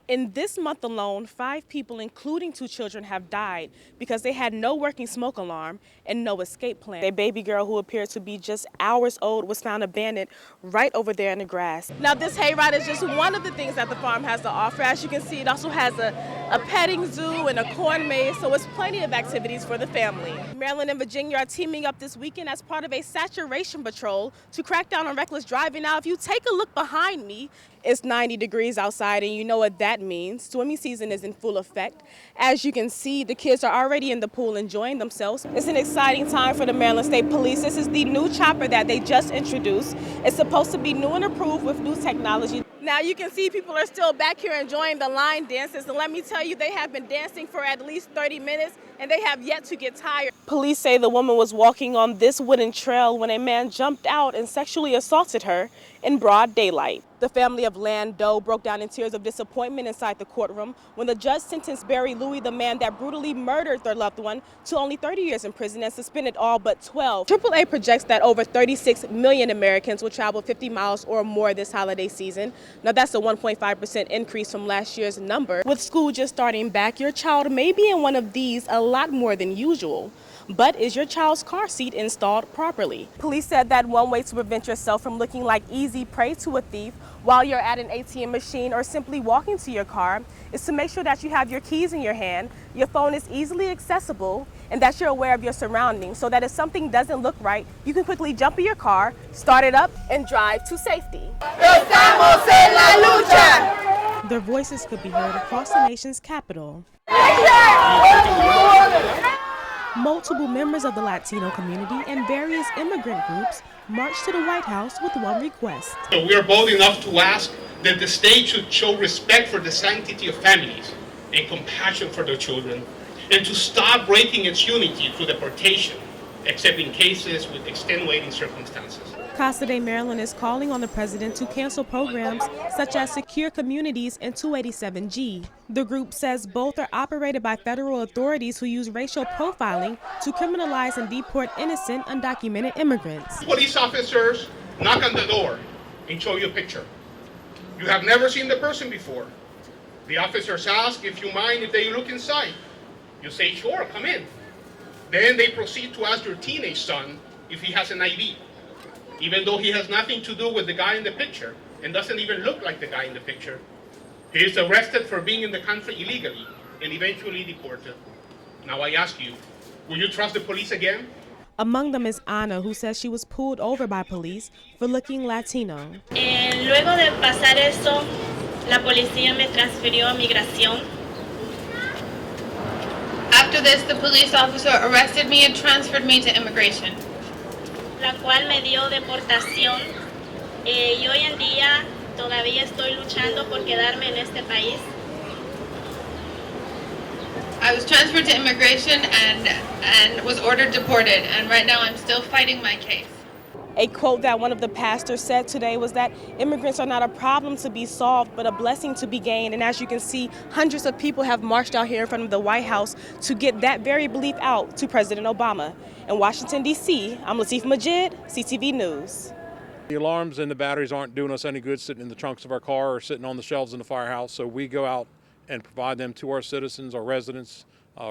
In this month alone, 5 people, including 2 children, have died because they had no working smoke alarm and no escape plan. A baby girl who appeared to be just hours old was found abandoned right over there in the grass. Now, this hayride is just one of the things that the farm has to offer. As you can see, it also has a petting zoo and a corn maze, so it's plenty of activities for the family. Maryland and Virginia are teaming up this weekend as part of a saturation patrol to crack down on reckless driving. Now, if you take a look behind me, it's 90 degrees outside, and you know what that means. Swimming season is in full effect. As you can see, the kids are already in the pool enjoying themselves. It's an exciting time for the Maryland State Police. This is the new chopper that they just introduced. It's supposed to be new and approved with new technology. Now you can see people are still back here enjoying the line dances, and let me tell you, they have been dancing for at least 30 minutes, and they have yet to get tired. Police say the woman was walking on this wooden trail when a man jumped out and sexually assaulted her in broad daylight. The family of Lan Doe broke down in tears of disappointment inside the courtroom when the judge sentenced Barry Louie, the man that brutally murdered their loved one, to only 30 years in prison and suspended all but 12. AAA projects that over 36 million Americans will travel 50 miles or more this holiday season. Now that's a 1.5% increase from last year's number. With school just starting back, your child may be in one of these a lot more than usual. But is your child's car seat installed properly? Police said that one way to prevent yourself from looking like easy prey to a thief while you're at an ATM machine or simply walking to your car is to make sure that you have your keys in your hand, your phone is easily accessible, and that you're aware of your surroundings so that if something doesn't look right, you can quickly jump in your car, start it up, and drive to safety. Estamos en la lucha! Their voices could be heard across the nation's capital. Multiple members of the Latino community and various immigrant groups marched to the White House with one request. So we are bold enough to ask that the state should show respect for the sanctity of families and compassion for their children, and to stop breaking its unity through deportation, except in cases with extenuating circumstances. Casa de Maryland is calling on the president to cancel programs such as Secure Communities and 287G. The group says both are operated by federal authorities who use racial profiling to criminalize and deport innocent, undocumented immigrants. Police officers knock on the door and show you a picture. You have never seen the person before. The officers ask if you mind if they look inside. You say, sure, come in. Then they proceed to ask your teenage son if he has an ID. Even though he has nothing to do with the guy in the picture and doesn't even look like the guy in the picture. He is arrested for being in the country illegally and eventually deported. Now I ask you, will you trust the police again? Among them is Ana, who says she was pulled over by police for looking Latino. Luego de pasar eso, la policía me transfirió a migración. After this, the police officer arrested me and transferred me to immigration, La cual me dio deportación, y hoy en día todavía estoy luchando por quedarme en este país. I was transferred to immigration and was ordered deported, and right now I'm still fighting my case. A quote that one of the pastors said today was that immigrants are not a problem to be solved, but a blessing to be gained. And as you can see, hundreds of people have marched out here in front of the White House to get that very belief out to President Obama. In Washington, D.C., I'm Latifah Majied, CTV News. The alarms and the batteries aren't doing us any good sitting in the trunks of our car or sitting on the shelves in the firehouse, so we go out and provide them to our citizens, our residents,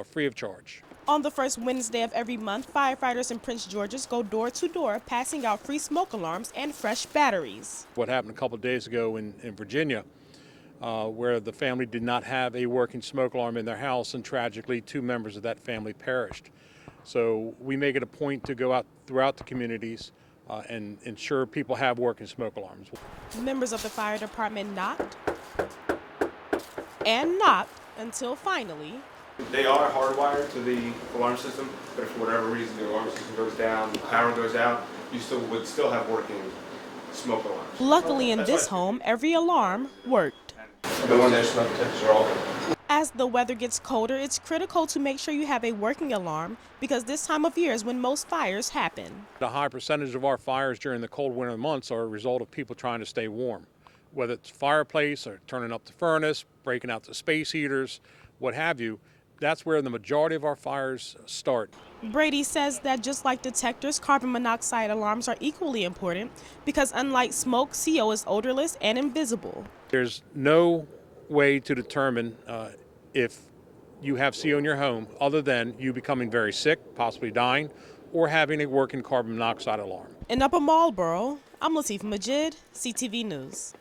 free of charge. On the first Wednesday of every month, firefighters in Prince George's go door to door, passing out free smoke alarms and fresh batteries. What happened a couple of days ago in Virginia, where the family did not have a working smoke alarm in their house, and tragically 2 members of that family perished. So we make it a point to go out throughout the communities and ensure people have working smoke alarms. Members of the fire department knocked and knocked until finally. They are hardwired to the alarm system, but if for whatever reason the alarm system goes down, the power goes out, you would still have working smoke alarms. Luckily in this home, every alarm worked. The one their smoke detectors are all good. As the weather gets colder, it's critical to make sure you have a working alarm because this time of year is when most fires happen. A high percentage of our fires during the cold winter months are a result of people trying to stay warm, whether it's fireplace or turning up the furnace, breaking out the space heaters, what have you. That's where the majority of our fires start. Brady says that just like detectors, carbon monoxide alarms are equally important because unlike smoke, CO is odorless and invisible. There's no way to determine if you have CO in your home other than you becoming very sick, possibly dying, or having a working carbon monoxide alarm. In Upper Marlboro, I'm Latifah Majied, CTV News.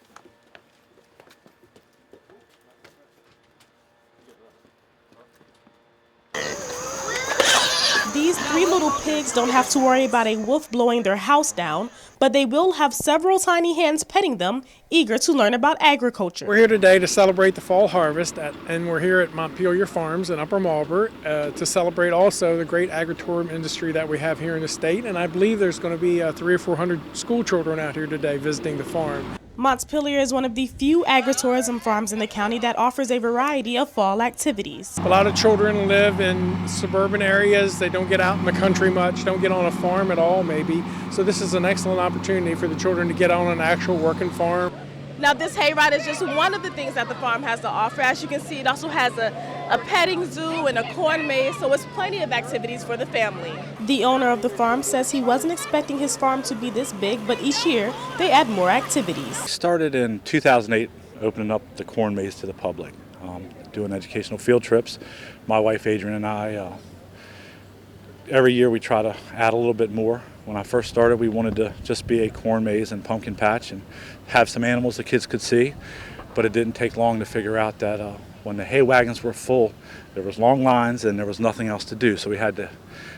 These 3 little pigs don't have to worry about a wolf blowing their house down, but they will have several tiny hands petting them, eager to learn about agriculture. We're here today to celebrate the fall harvest, and we're here at Montpelier Farms in Upper Marlboro to celebrate also the great agritourism industry that we have here in the state. And I believe there's going to be 300 or 400 school children out here today visiting the farm. Montpelier is one of the few agritourism farms in the county that offers a variety of fall activities. A lot of children live in suburban areas. They don't get out in the country much, don't get on a farm at all maybe. So this is an excellent opportunity for the children to get on an actual working farm. Now this hayride is just one of the things that the farm has to offer. As you can see, it also has a petting zoo and a corn maze, so it's plenty of activities for the family. The owner of the farm says he wasn't expecting his farm to be this big, but each year they add more activities. Started in 2008, opening up the corn maze to the public, doing educational field trips. My wife Adrienne and I, every year we try to add a little bit more. When I first started, we wanted to just be a corn maze and pumpkin patch and have some animals the kids could see, but it didn't take long to figure out that when the hay wagons were full, there was long lines and there was nothing else to do. So we had to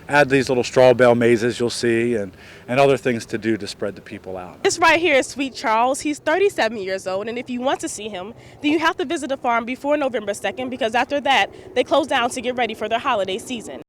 add these little straw bale mazes you'll see and other things to do to spread the people out. This right here is Sweet Charles. He's 37 years old, and if you want to see him, then you have to visit the farm before November 2nd, because after that, they close down to get ready for their holiday season.